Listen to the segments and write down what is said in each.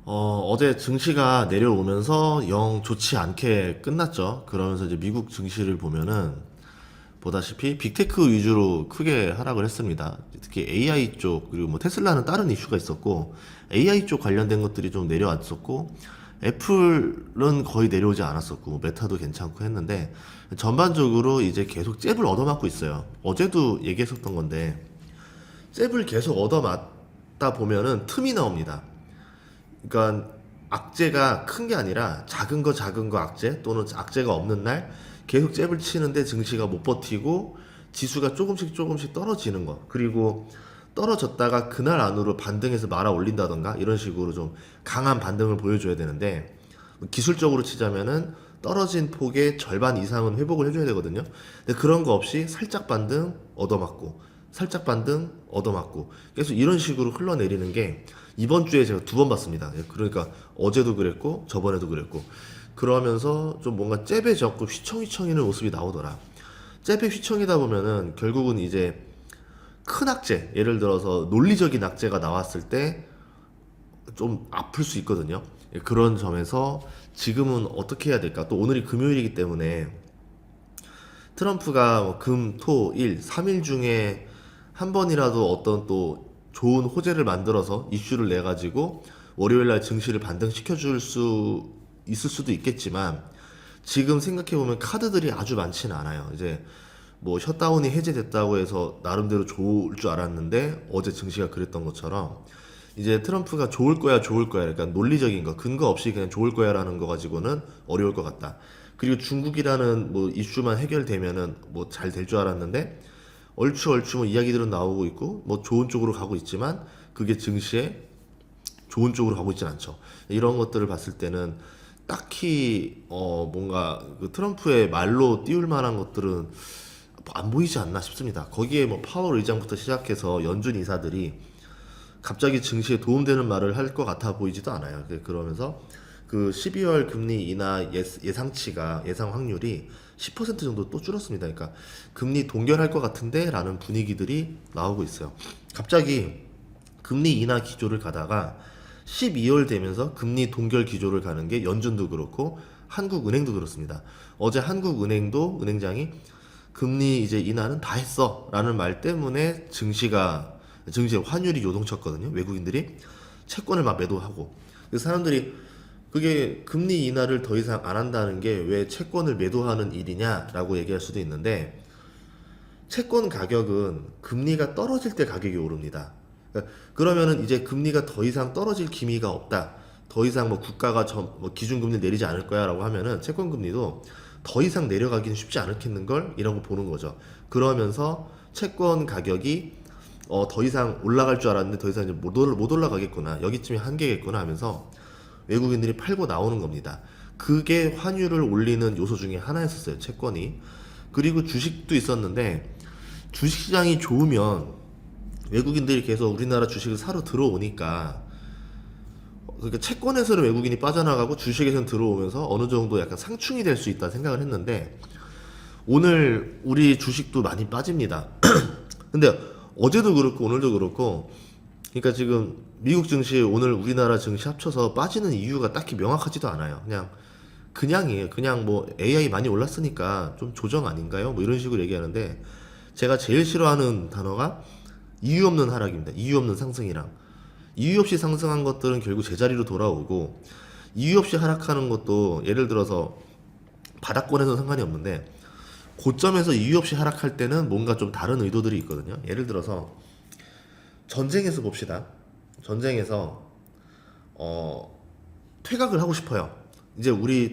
어제 증시가 내려오면서 영 좋지 않게 끝났죠. 그러면서 이제 미국 증시를 보면은 보다시피 빅테크 위주로 크게 하락을 했습니다. 특히 AI 쪽, 그리고 뭐 테슬라는 다른 이슈가 있었고, AI 쪽 관련된 것들이 좀 내려왔었고, 애플은 거의 내려오지 않았었고, 뭐 메타도 괜찮고 했는데, 전반적으로 이제 계속 잽을 얻어맞고 있어요. 어제도 얘기했었던 건데, 잽을 계속 얻어맞다 보면은 틈이 나옵니다. 그러니까 악재가 큰 게 아니라 작은 거 악재 또는 악재가 없는 날 계속 잽을 치는데 증시가 못 버티고 지수가 조금씩 떨어지는 거. 그리고 떨어졌다가 그날 안으로 반등해서 말아 올린다던가 이런 식으로 좀 강한 반등을 보여줘야 되는데, 기술적으로 치자면은 떨어진 폭의 절반 이상은 회복을 해줘야 되거든요. 근데 그런 거 없이 살짝 반등 얻어맞고 살짝 반등 얻어맞고 계속 이런 식으로 흘러내리는 게 이번 주에 제가 두 번 봤습니다. 그러니까 어제도 그랬고 저번에도 그랬고, 그러면서 좀 뭔가 잽에 젖고 휘청휘청이는 모습이 나오더라. 잽에 휘청이다 보면은 결국은 이제 큰 악재, 예를 들어서 논리적인 악재가 나왔을 때 좀 아플 수 있거든요. 그런 점에서 지금은 어떻게 해야 될까? 또 오늘이 금요일이기 때문에 트럼프가 뭐 금, 토, 일, 3일 중에 한 번이라도 어떤 또 좋은 호재를 만들어서 이슈를 내가지고 월요일날 증시를 반등시켜 줄 수 있을 수도 있겠지만, 지금 생각해보면 카드들이 아주 많지는 않아요. 이제 뭐 셧다운이 해제됐다고 해서 나름대로 좋을 줄 알았는데 어제 증시가 그랬던 것처럼 이제 트럼프가 좋을 거야, 그러니까 논리적인 거 근거 없이 그냥 좋을 거야라는 거 가지고는 어려울 것 같다. 그리고 중국이라는 뭐 이슈만 해결되면은 뭐 잘 될 줄 알았는데 얼추 뭐 이야기들은 나오고 있고 뭐 좋은 쪽으로 가고 있지만 그게 증시에 좋은 쪽으로 가고 있진 않죠. 이런 것들을 봤을 때는 딱히 뭔가 그 트럼프의 말로 띄울 만한 것들은 안 보이지 않나 싶습니다. 거기에 뭐 파월 의장부터 시작해서 연준 이사들이 갑자기 증시에 도움되는 말을 할 것 같아 보이지도 않아요. 그러면서 그 12월 금리 인하 예상치가 예상 확률이 10% 정도 또 줄었습니다. 그러니까 금리 동결할 것 같은데 라는 분위기들이 나오고 있어요. 갑자기 금리 인하 기조를 가다가 12월 되면서 금리 동결 기조를 가는 게 연준도 그렇고 한국은행도 그렇습니다. 어제 한국은행도 은행장이 금리 이제 인하는 다 했어 라는 말 때문에 증시 환율이 요동쳤거든요. 외국인들이 채권을 막 매도하고, 그래서 사람들이 그게 금리 인하를 더 이상 안 한다는 게 왜 채권을 매도하는 일이냐라고 얘기할 수도 있는데, 채권 가격은 금리가 떨어질 때 가격이 오릅니다. 그러면은 이제 금리가 더 이상 떨어질 기미가 없다. 더 이상 뭐 국가가 뭐 기준금리 내리지 않을 거야라고 하면은 채권 금리도 더 이상 내려가기는 쉽지 않겠는 걸 이라고 보는 거죠. 그러면서 채권 가격이 더 이상 올라갈 줄 알았는데 더 이상 이제 못 올라가겠구나. 여기쯤이 한계겠구나 하면서 외국인들이 팔고 나오는 겁니다. 그게 환율을 올리는 요소 중에 하나였었어요, 채권이. 그리고 주식도 있었는데, 주식시장이 좋으면 외국인들이 계속 우리나라 주식을 사러 들어오니까, 그러니까 채권에서는 외국인이 빠져나가고 주식에서는 들어오면서 어느 정도 약간 상충이 될 수 있다 생각을 했는데, 오늘 우리 주식도 많이 빠집니다. 근데 어제도 그렇고 오늘도 그렇고, 그러니까 지금 미국 증시 오늘 우리나라 증시 합쳐서 빠지는 이유가 딱히 명확하지도 않아요. 그냥이에요. 그냥 뭐 AI 많이 올랐으니까 좀 조정 아닌가요? 뭐 이런 식으로 얘기하는데, 제가 제일 싫어하는 단어가 이유 없는 하락입니다. 이유 없는 상승이랑, 이유 없이 상승한 것들은 결국 제자리로 돌아오고, 이유 없이 하락하는 것도 예를 들어서 바닥권에서 상관이 없는데 고점에서 이유 없이 하락할 때는 뭔가 좀 다른 의도들이 있거든요. 예를 들어서 전쟁에서 봅시다. 전쟁에서 퇴각을 하고 싶어요. 이제 우리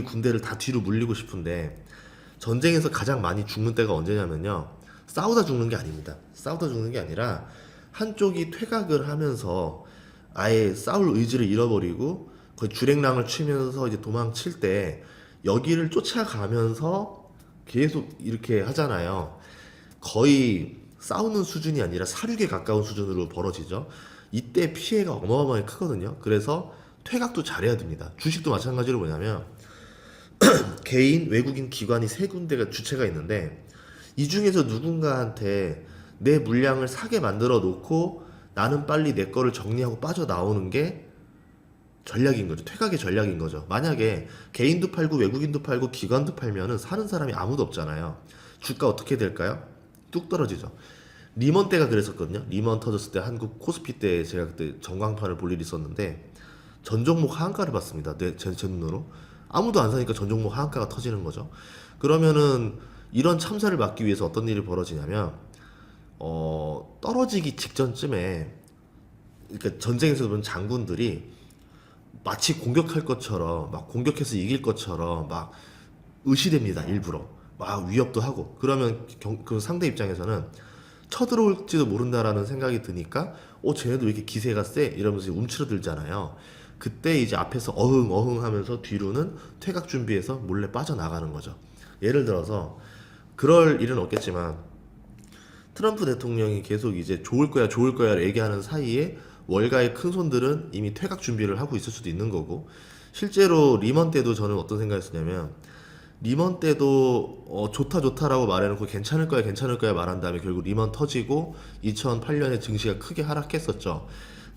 군대를 다 뒤로 물리고 싶은데, 전쟁에서 가장 많이 죽는 때가 언제냐면요, 싸우다 죽는 게 아닙니다. 싸우다 죽는 게 아니라 한쪽이 퇴각을 하면서 아예 싸울 의지를 잃어버리고 거의 주랭랑을 치면서 이제 도망칠 때, 여기를 쫓아가면서 계속 이렇게 하잖아요. 거의 싸우는 수준이 아니라 사륙에 가까운 수준으로 벌어지죠. 이때 피해가 어마어마하게 크거든요. 그래서 퇴각도 잘해야 됩니다. 주식도 마찬가지로 뭐냐면, 개인, 외국인 기관이 세 군데가 주체가 있는데, 이 중에서 누군가한테 내 물량을 사게 만들어 놓고 나는 빨리 내 거를 정리하고 빠져나오는 게 전략인 거죠. 퇴각의 전략인 거죠. 만약에 개인도 팔고 외국인도 팔고 기관도 팔면은 사는 사람이 아무도 없잖아요. 주가 어떻게 될까요? 뚝 떨어지죠. 리먼 때가 그랬었거든요. 리먼 터졌을 때 한국 코스피 때 제가 그때 전광판을 볼 일이 있었는데 전 종목 하한가를 봤습니다. 제 눈으로. 아무도 안 사니까 전 종목 하한가가 터지는 거죠. 그러면은 이런 참사를 막기 위해서 어떤 일이 벌어지냐면 떨어지기 직전쯤에 그러니까 전쟁에서 보면 장군들이 마치 공격할 것처럼 막 공격해서 이길 것처럼 막 의시됩니다. 일부러 막 위협도 하고 그러면 그 상대 입장에서는 쳐들어올지도 모른다라는 생각이 드니까 쟤네도 왜 이렇게 기세가 세 이러면서 움츠러들잖아요. 그때 이제 앞에서 어흥 어흥 하면서 뒤로는 퇴각 준비해서 몰래 빠져나가는 거죠. 예를 들어서 그럴 일은 없겠지만 트럼프 대통령이 계속 이제 좋을 거야 얘기하는 사이에 월가의 큰 손들은 이미 퇴각 준비를 하고 있을 수도 있는 거고 실제로 리먼 때도 저는 어떤 생각이었냐면 리먼 때도 좋다라고 말해놓고 괜찮을 거야 말한 다음에 결국 리먼 터지고 2008년에 증시가 크게 하락했었죠.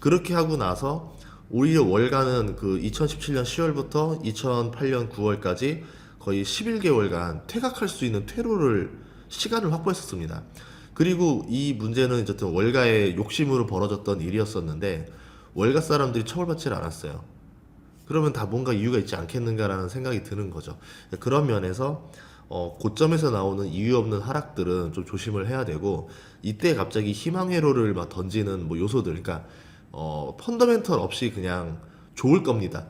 그렇게 하고 나서 오히려 월가는 그 2017년 10월부터 2008년 9월까지 거의 11개월간 퇴각할 수 있는 시간을 확보했었습니다. 그리고 이 문제는 어쨌든 월가의 욕심으로 벌어졌던 일이었었는데 월가 사람들이 처벌받지 않았어요. 그러면 다 뭔가 이유가 있지 않겠는가라는 생각이 드는 거죠. 그런 면에서 고점에서 나오는 이유 없는 하락들은 좀 조심을 해야 되고 이때 갑자기 희망 회로를 막 던지는 뭐 요소들, 그러니까 펀더멘털 없이 그냥 좋을 겁니다.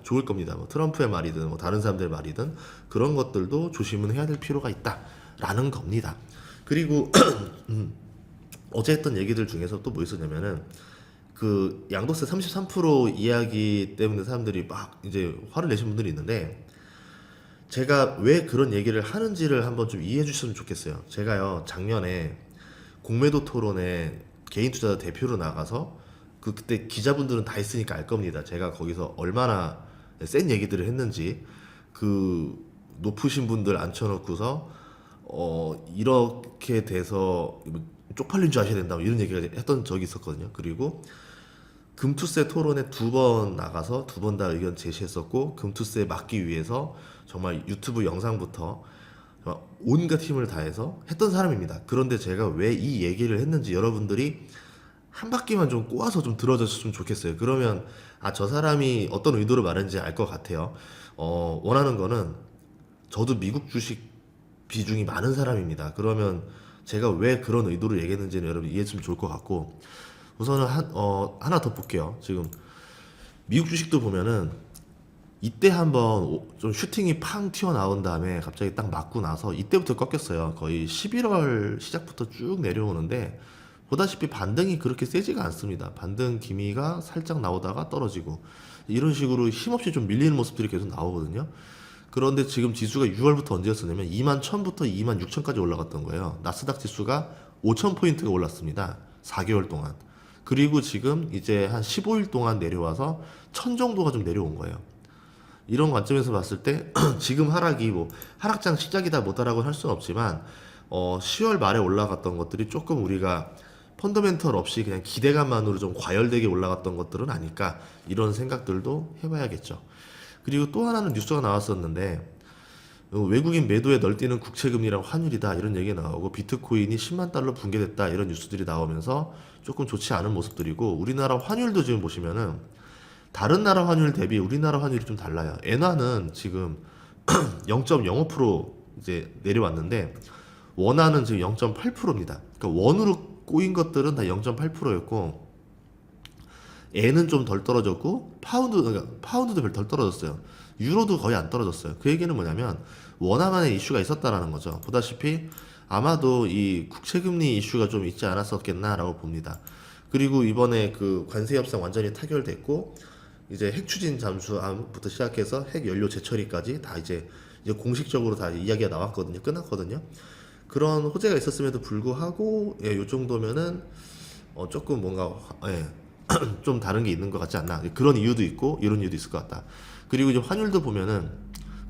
뭐 트럼프의 말이든 뭐 다른 사람들의 말이든 그런 것들도 조심은 해야 될 필요가 있다라는 겁니다. 그리고 어제 했던 얘기들 중에서 또 뭐 있었냐면은 그 양도세 33% 이야기 때문에 사람들이 막 이제 화를 내신 분들이 있는데 제가 왜 그런 얘기를 하는지를 한번 좀 이해해 주셨으면 좋겠어요. 제가요 작년에 공매도 토론에 개인 투자자 대표로 나가서 그때 기자분들은 다 있으니까 알 겁니다. 제가 거기서 얼마나 센 얘기들을 했는지 그 높으신 분들 앉혀놓고서 이렇게 돼서 쪽팔린 줄 아셔야 된다 이런 얘기를 했던 적이 있었거든요. 그리고 금투세 토론에 2번 나가서 2번 다 의견 제시했었고 금투세 막기 위해서 정말 유튜브 영상부터 온갖 힘을 다해서 했던 사람입니다. 그런데 제가 왜 이 얘기를 했는지 여러분들이 한 바퀴만 좀 꼬아서 좀 들어줬으면 좋겠어요. 그러면 저 사람이 어떤 의도로 말했는지 알 것 같아요. 원하는 거는 저도 미국 주식 비중이 많은 사람입니다. 그러면 제가 왜 그런 의도로 얘기했는지는 여러분 이해했으면 좋을 것 같고 우선은 하나 더 볼게요. 지금 미국 주식도 보면은 이때 한번 좀 슈팅이 팡 튀어나온 다음에 갑자기 딱 맞고 나서 이때부터 꺾였어요. 거의 11월 시작부터 쭉 내려오는데 보다시피 반등이 그렇게 세지가 않습니다. 반등 기미가 살짝 나오다가 떨어지고 이런 식으로 힘없이 좀 밀리는 모습들이 계속 나오거든요. 그런데 지금 지수가 6월부터 언제였었냐면 2만 1000부터 2만 6000까지 올라갔던 거예요. 나스닥 지수가 5000포인트가 올랐습니다. 4개월 동안. 그리고 지금 이제 한 15일 동안 내려와서 1000 정도가 좀 내려온 거예요. 이런 관점에서 봤을 때 지금 하락이 뭐 하락장 시작이다 뭐다라고 할 수는 없지만 10월 말에 올라갔던 것들이 조금 우리가 펀더멘털 없이 그냥 기대감만으로 좀 과열되게 올라갔던 것들은 아닐까 이런 생각들도 해봐야겠죠. 그리고 또 하나는 뉴스가 나왔었는데 외국인 매도에 널뛰는 국채금리랑 환율이다 이런 얘기가 나오고 비트코인이 10만 달러 붕괴됐다 이런 뉴스들이 나오면서 조금 좋지 않은 모습들이고 우리나라 환율도 지금 보시면은 다른 나라 환율 대비 우리나라 환율이 좀 달라요. 엔화는 지금 0.05% 이제 내려왔는데 원화는 지금 0.8%입니다. 그러니까 원으로 꼬인 것들은 다 0.8%였고 엔은 좀 덜 떨어졌고 그러니까 파운드도 별 덜 떨어졌어요. 유로도 거의 안 떨어졌어요. 그 얘기는 뭐냐면 원화만의 이슈가 있었다라는 거죠. 보다시피 아마도 이 국채금리 이슈가 좀 있지 않았었겠나라고 봅니다. 그리고 이번에 그 관세 협상 완전히 타결됐고 이제 핵 추진 잠수함부터 시작해서 핵 연료 재처리까지 다 이제 공식적으로 다 이야기가 나왔거든요. 끝났거든요. 그런 호재가 있었음에도 불구하고 요 정도면은 조금 뭔가 좀 다른 게 있는 것 같지 않나. 그런 이유도 있고 이런 이유도 있을 것 같다. 그리고 이제 환율도 보면은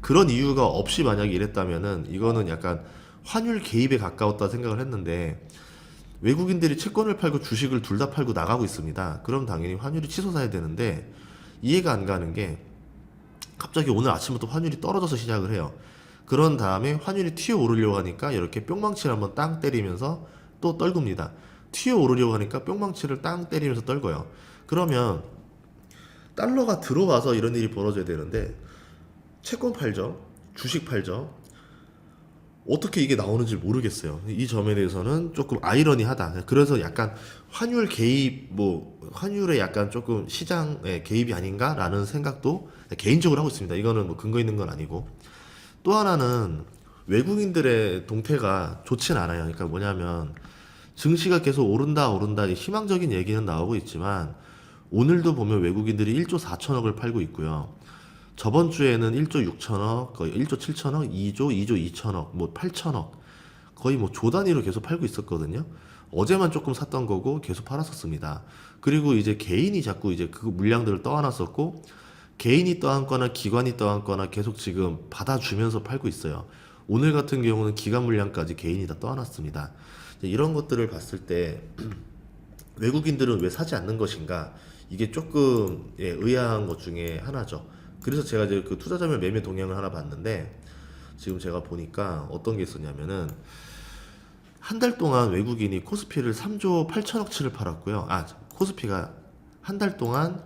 그런 이유가 없이 만약에 이랬다면은 이거는 약간 환율 개입에 가까웠다 생각을 했는데 외국인들이 채권을 팔고 주식을 둘 다 팔고 나가고 있습니다. 그럼 당연히 환율이 치솟아야 되는데 이해가 안 가는 게 갑자기 오늘 아침부터 환율이 떨어져서 시작을 해요. 그런 다음에 환율이 튀어 오르려고 하니까 이렇게 뿅망치를 한번 땅 때리면서 또 떨굽니다. 튀어 오르려고 하니까 뿅망치를 땅 때리면서 떨궈요. 그러면 달러가 들어와서 이런 일이 벌어져야 되는데 채권 팔죠. 주식 팔죠. 어떻게 이게 나오는지 모르겠어요. 이 점에 대해서는 조금 아이러니하다. 그래서 약간 환율 개입, 뭐 환율에 약간 조금 시장에 개입이 아닌가라는 생각도 개인적으로 하고 있습니다. 이거는 뭐 근거 있는 건 아니고. 또 하나는 외국인들의 동태가 좋진 않아요. 그러니까 뭐냐면 증시가 계속 오른다 오른다 희망적인 얘기는 나오고 있지만 오늘도 보면 외국인들이 1조 4천억을 팔고 있고요. 저번 주에는 1조 6천억, 거의 1조 7천억, 2조 2천억, 뭐 8천억, 거의 뭐 조 단위로 계속 팔고 있었거든요. 어제만 조금 샀던 거고 계속 팔았었습니다. 그리고 이제 개인이 자꾸 이제 그 물량들을 떠안았었고, 개인이 떠안거나 기관이 떠안거나 계속 지금 받아주면서 팔고 있어요. 오늘 같은 경우는 기관 물량까지 개인이 다 떠안았습니다. 이런 것들을 봤을 때 외국인들은 왜 사지 않는 것인가? 이게 조금 의아한 것 중에 하나죠. 그래서 제가 이제 그 투자자별 매매 동향을 하나 봤는데 지금 제가 보니까 어떤 게 있었냐면은 한 달 동안 외국인이 코스피를 3조 8천억치를 팔았고요. 코스피가 한 달 동안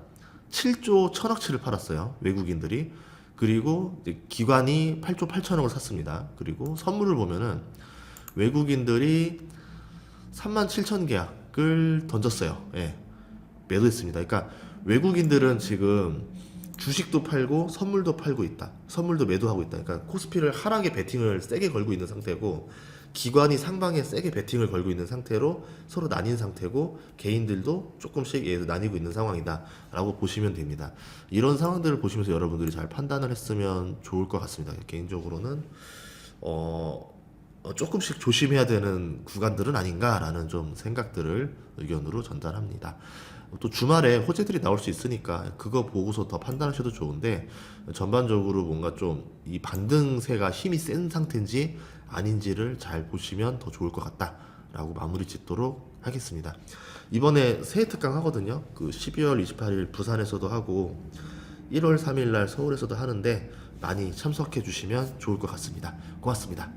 7조 1천억치를 팔았어요. 외국인들이. 그리고 이제 기관이 8조 8천억을 샀습니다. 그리고 선물을 보면은 외국인들이 3만 7천 계약을 던졌어요. 예. 매도했습니다. 그러니까 외국인들은 지금 주식도 팔고 선물도 팔고 있다. 선물도 매도하고 있다. 그러니까 코스피를 하락에 베팅을 세게 걸고 있는 상태고 기관이 상방에 세게 베팅을 걸고 있는 상태로 서로 나뉜 상태고 개인들도 조금씩 나뉘고 있는 상황이다 라고 보시면 됩니다. 이런 상황들을 보시면서 여러분들이 잘 판단을 했으면 좋을 것 같습니다. 개인적으로는 조금씩 조심해야 되는 구간들은 아닌가라는 좀 생각들을 의견으로 전달합니다. 또 주말에 호재들이 나올 수 있으니까 그거 보고서 더 판단하셔도 좋은데 전반적으로 뭔가 좀 이 반등세가 힘이 센 상태인지 아닌지를 잘 보시면 더 좋을 것 같다라고 마무리 짓도록 하겠습니다. 이번에 새해 특강 하거든요. 그 12월 28일 부산에서도 하고 1월 3일 날 서울에서도 하는데 많이 참석해 주시면 좋을 것 같습니다. 고맙습니다.